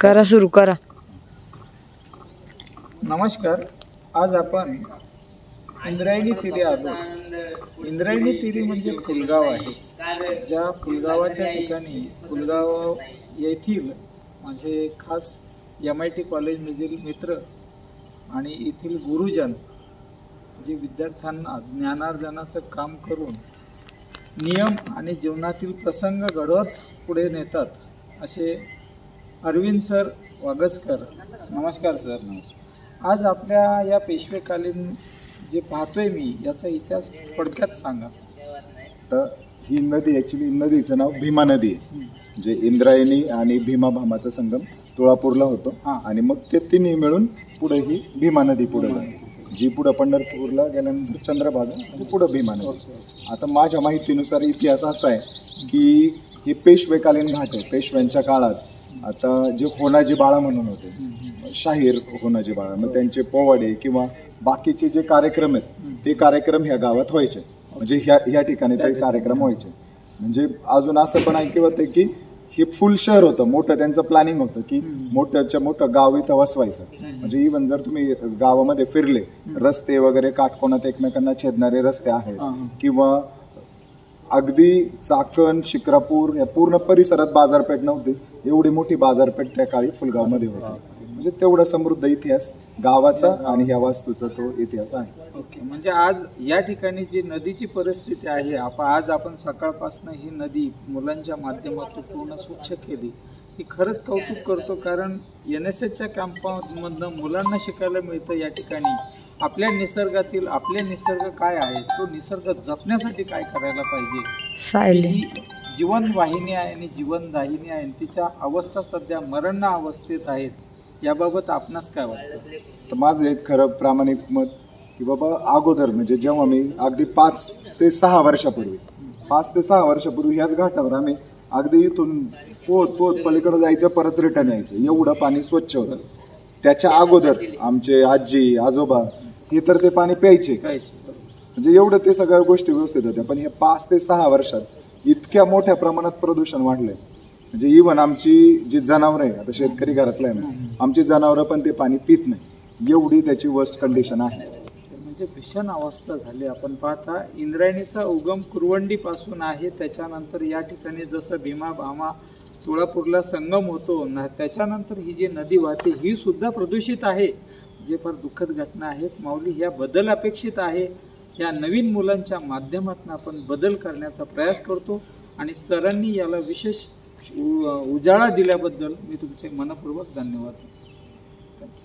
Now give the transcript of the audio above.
करा सुरू करा। नमस्कार, आज आपण इंद्रायणी तीरी आलो। इंद्रायणी तीरी म्हणजे फुलगाव आहे। ज्या फुलगावाच्या ठिकाणी फुलगाव येथील म्हणजे खास MIT कॉलेजमधील मित्र आणि येथील गुरुजन जे विद्यार्थ्यांना ज्ञानार्जनाचं काम करून नियम आणि जीवनातील प्रसंग घडवत पुढे नेतात असे अरविंद सर वागसकर। नमस्कार सर। नमस्कार। आज आपल्या या पेशवेकालीन जे पाहतोय मी याचा इतिहास थोडक्यात सांगा। तर ही नदी ॲक्च्युली नदीचं नाव भीमा नदी आहे। जे इंद्रायणी आणि भीमा भामाचा संगम तुळापूरला होतो आणि मग ते तिन्ही मिळून पुढे ही भीमा नदी पुढे गेली, जी पुढे पंढरपूरला गेल्यानंतर चंद्रभागा म्हणजे पुढे भीमा नदी। आता माझ्या माहितीनुसार इतिहास असा आहे की हे पेशवेकालीन घाट आहे। पेशव्यांच्या काळात आता जे होनाजी बाळा म्हणून होते, शाहीर होनाजी बाळा, मग त्यांचे पोवाडे किंवा बाकीचे जे कार्यक्रम आहेत ते कार्यक्रम ह्या गावात व्हायचे, म्हणजे ह्या ठिकाणी ते कार्यक्रम व्हायचे। म्हणजे अजून असं पण ऐकलं होतं की हे फुल शहर होतं, मोठं त्यांचं प्लॅनिंग होतं की मोठ्याच्या मोठं गाव इथं वसवायचं। म्हणजे इव्हन जर तुम्ही गावामध्ये फिरले, रस्ते वगैरे काटकोनात एकमेकांना छेदणारे रस्ते आहेत किंवा अगदी चाकण, शिक्रापूर या पूर्ण परिसरात बाजारपेठ नव्हती, एवढी मोठी बाजारपेठ त्या काळी फुलगावमध्ये होती। म्हणजे तेवढा समृद्ध इतिहास गावाचा आणि ह्या वास्तूचा तो इतिहास आहे। ओके, म्हणजे आज या ठिकाणी जी नदीची परिस्थिती आहे, आज आपण सकाळपासून ही नदी मुलांच्या माध्यमातून पूर्ण स्वच्छ केली, ही खरंच कौतुक करतो। कारण NSSच्या कॅम्पामधनं मुलांना शिकायला मिळतं या ठिकाणी आपल्या निसर्गातील आपले निसर्ग काय आहे, तो निसर्ग जपण्यासाठी काय करायला पाहिजे। ही जीवन वाहिनी आहे आणि जीवनदाहिनी आहे, तिच्या अवस्था सध्या मरण अवस्थेत आहेत। याबाबत आपणास काय वाटतं? तर माझं एक खरं प्रामाणिक मत की बाबा अगोदर म्हणजे जेव्हा मी अगदी 5 ते 6 वर्षापूर्वी ह्याच घाटावर आम्ही अगदी इथून पोत पलीकडे जायचं, परत रिटर्न यायचं, एवढं पाणी स्वच्छ होतं। त्याच्या अगोदर आमचे आजी आजोबा हे तर ते पाणी प्यायचे, म्हणजे एवढं ते सगळ्या गोष्टी व्यवस्थित होत्या। पण हे 5 ते 6 वर्षात इतक्या मोठ्या प्रमाणात प्रदूषण वाढलंय, म्हणजे इव्हन आमची जी जनावरं आहे, आता शेतकरी घरातलं आहे ना, आमची जनावरं पण ते पाणी पित नाही, एवढी त्याची वर्स्ट कंडिशन आहे। म्हणजे भीषण अवस्था झाली। आपण पाहता इंद्रायणीचा उगम कुरवंडीपासून आहे, त्याच्यानंतर या ठिकाणी जसं भीमा भामा तुळापूरला संगम होतो ना, त्याच्यानंतर ही जी नदी वाहते ही सुद्धा प्रदूषित आहे, जे फार दुःखद घटना आहेत। माऊली, ह्या बदल अपेक्षित आहे। या नवीन मुलांच्या माध्यमातून आपण बदल करण्याचा प्रयास करतो आणि सरांनी याला विशेष उजाळा दिल्याबद्दल मी तुमचे मनपूर्वक धन्यवाद सांगतो।